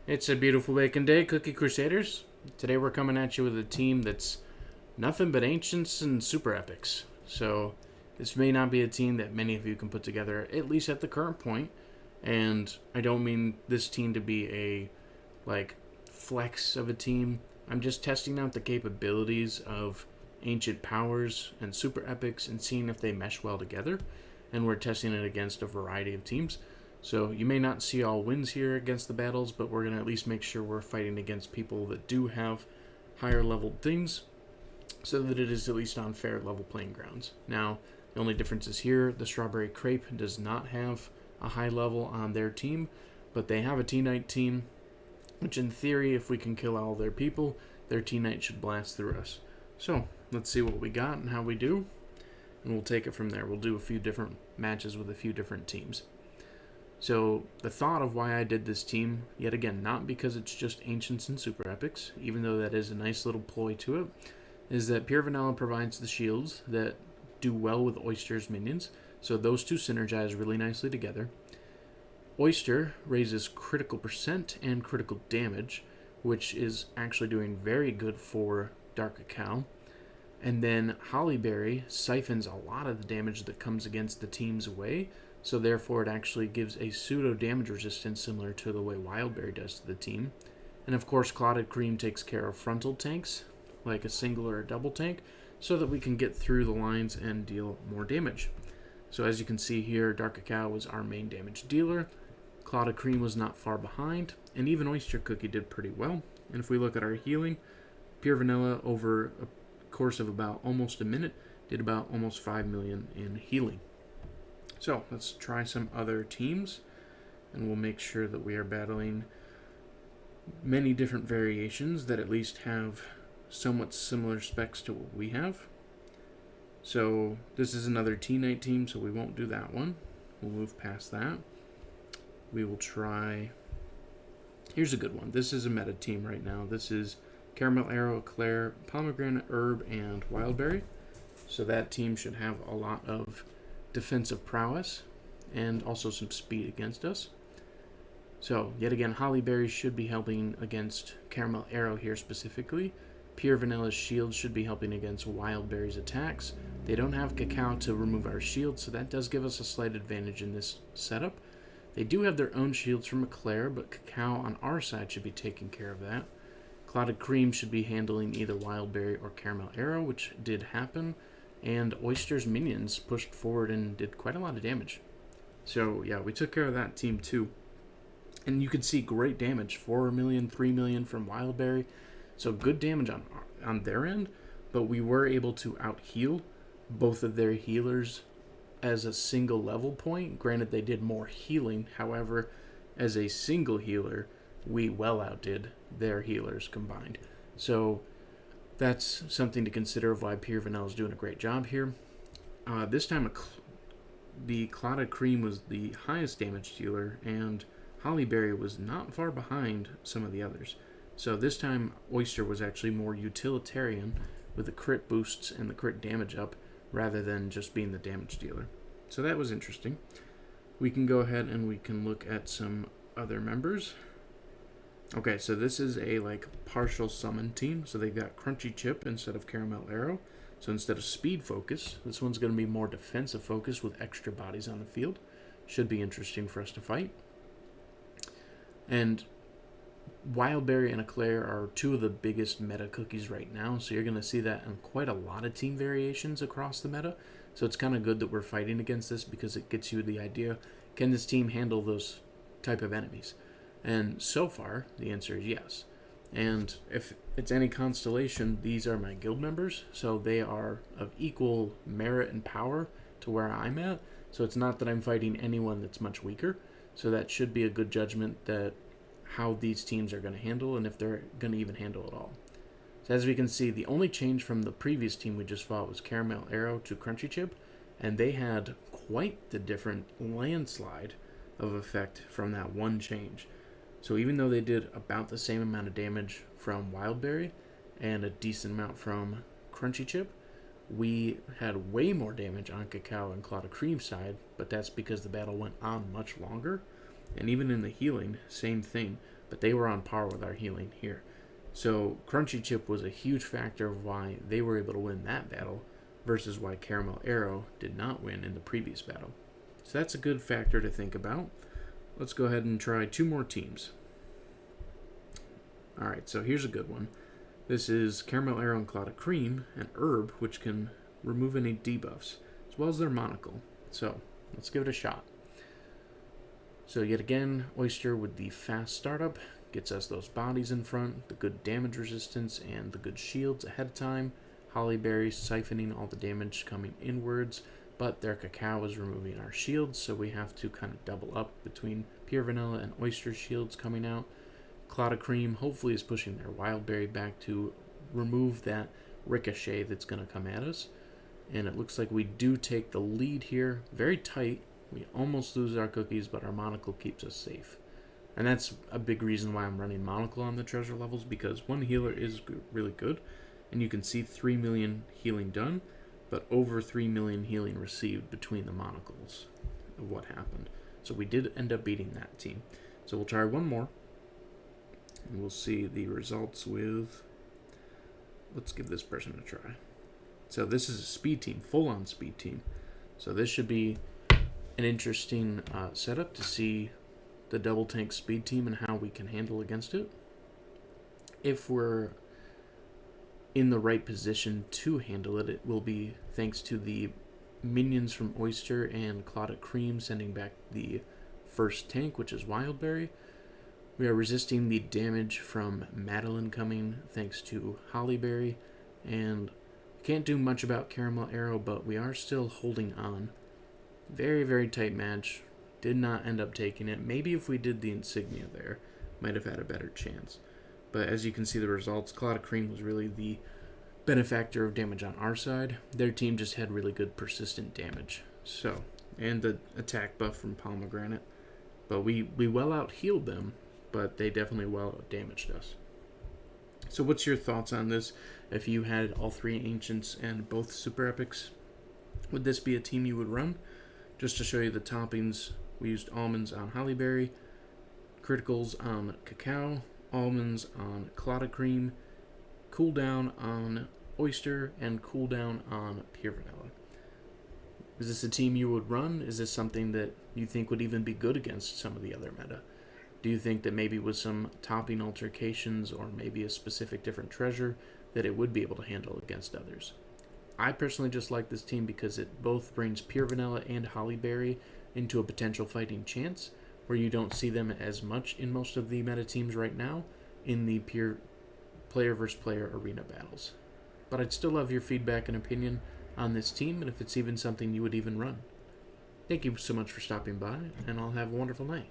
It's a beautiful bacon day, Cookie Crusaders. Today we're coming at you with a team that's nothing but ancients and super epics. So this may not be a team that many of you can put together, at least at the current point. And I don't mean this team to be a flex of a team. I'm just testing out the capabilities of ancient powers and super epics and seeing if they mesh well together. And we're testing it against a variety of teams. So you may not see all wins here against the battles, but we're going to at least make sure we're fighting against people that do have higher leveled things so that it is at least on fair level playing grounds. Now, the only difference is here, the Strawberry Crepe does not have a high level on their team, but they have a T-Knight team, which in theory, if we can kill all their people, their T-Knight should blast through us. So, let's see what we got and how we do, and we'll take it from there. We'll do a few different matches with a few different teams. So the thought of why I did this team, yet again, not because it's just Ancients and Super Epics, even though that is a nice little ploy to it, is that Pure Vanilla provides the shields that do well with Oyster's minions, so those two synergize really nicely together. Oyster raises critical percent and critical damage, which is actually doing very good for Dark Cacao. And then Hollyberry siphons a lot of the damage that comes against the team's away, so therefore it actually gives a pseudo damage resistance similar to the way Wildberry does to the team. And of course Clotted Cream takes care of frontal tanks, like a single or a double tank, so that we can get through the lines and deal more damage. So as you can see here, Dark Cacao was our main damage dealer, Clotted Cream was not far behind, and even Oyster Cookie did pretty well. And if we look at our healing, Pure Vanilla over a course of about almost a minute did about almost 5 million in healing. So let's try some other teams, and we'll make sure that we are battling many different variations that at least have somewhat similar specs to what we have. So this is another T-Knight team, so we won't do that one. We'll move past that. We will try... Here's a good one. This is a meta team right now. This is Caramel Arrow, Eclair, Pomegranate Herb, and Wildberry. So that team should have a lot of defensive prowess and also some speed against us. So yet again, Hollyberry should be helping against Caramel Arrow here specifically. Pure Vanilla's shield should be helping against Wildberry's attacks. They don't have Cacao to remove our shield, so that does give us a slight advantage in this setup. They do have their own shields from Eclair, but Cacao on our side should be taking care of that. Clotted Cream should be handling either Wildberry or Caramel Arrow, which did happen. And Oyster's minions pushed forward and did quite a lot of damage. So yeah, we took care of that team too. And you can see great damage, 4 million, 3 million from Wildberry. So good damage on their end, but we were able to out-heal both of their healers as a single level point. Granted, they did more healing. However, as a single healer, we well outdid their healers combined. So that's something to consider of why Pure Vanilla is doing a great job here. This time, the Clotted Cream was the highest damage dealer, and Hollyberry was not far behind some of the others. So this time, Oyster was actually more utilitarian with the crit boosts and the crit damage up, rather than just being the damage dealer. So that was interesting. We can go ahead and we can look at some other members. Okay, so this is a partial summon team. So they've got Crunchy Chip instead of Caramel Arrow. So instead of speed focus, this one's going to be more defensive focus with extra bodies on the field. Should be interesting for us to fight. And Wildberry and Eclair are two of the biggest meta cookies right now. So you're going to see that in quite a lot of team variations across the meta. So it's kind of good that we're fighting against this because it gets you the idea, can this team handle those type of enemies? And so far, the answer is yes. And if it's any constellation, these are my guild members, so they are of equal merit and power to where I'm at. So it's not that I'm fighting anyone that's much weaker. So that should be a good judgment that how these teams are going to handle and if they're going to even handle it all. So as we can see, the only change from the previous team we just fought was Caramel Arrow to Crunchy Chip, and they had quite the different landslide of effect from that one change. So even though they did about the same amount of damage from Wildberry and a decent amount from Crunchy Chip, we had way more damage on Cacao and Clotted Cream side, but that's because the battle went on much longer. And even in the healing, same thing. but they were on par with our healing here. So Crunchy Chip was a huge factor of why they were able to win that battle versus why Caramel Arrow did not win in the previous battle. So that's a good factor to think about. Let's go ahead and try 2 more teams. Alright, so here's a good one. This is Caramel Arrow and Cloud of Cream, and Herb, which can remove any debuffs, as well as their monocle. So let's give it a shot. So yet again, Oyster with the fast startup gets us those bodies in front, the good damage resistance, and the good shields ahead of time. Hollyberry siphoning all the damage coming inwards, but their Cacao is removing our shields, so we have to kind of double up between Pure Vanilla and Oyster shields coming out. Cloud of Cream hopefully is pushing their Wildberry back to remove that ricochet that's going to come at us. And it looks like we do take the lead here. Very tight. We almost lose our cookies, but our monocle keeps us safe. And that's a big reason why I'm running monocle on the treasure levels, because one healer is really good, and you can see 3 million healing done, but over 3 million healing received between the monocles of what happened. So we did end up beating that team. So we'll try one more, and we'll see the results with... Let's give this person a try. So this is a speed team, full-on speed team. So this should be an interesting setup to see the double tank speed team and how we can handle against it. If we're in the right position to handle it, it will be thanks to the minions from Oyster and Cloud of Cream sending back the first tank, which is Wildberry. We are resisting the damage from Madeline coming thanks to Hollyberry, and can't do much about Caramel Arrow, but we are still holding on. Very, very tight match. Did not end up taking it. Maybe if we did the insignia there, might have had a better chance. But as you can see the results, Cloud of Cream was really the benefactor of damage on our side. Their team just had really good persistent damage. So, and the attack buff from Pomegranate. But we well out healed them, but they definitely well out damaged us. So what's your thoughts on this? If you had all 3 Ancients and both Super Epics, would this be a team you would run? Just to show you the toppings, we used almonds on Hollyberry, criticals on Cacao, almonds on Cloud of Cream, cooldown on Oyster, and cooldown on Pure Vanilla. Is this a team you would run? Is this something that you think would even be good against some of the other meta? Do you think that maybe with some topping altercations or maybe a specific different treasure that it would be able to handle against others? I personally just like this team because it both brings Pure Vanilla and Hollyberry into a potential fighting chance, where you don't see them as much in most of the meta teams right now in the pure player versus player arena battles. But I'd still love your feedback and opinion on this team, and if it's even something you would even run. Thank you so much for stopping by, and I'll have a wonderful night.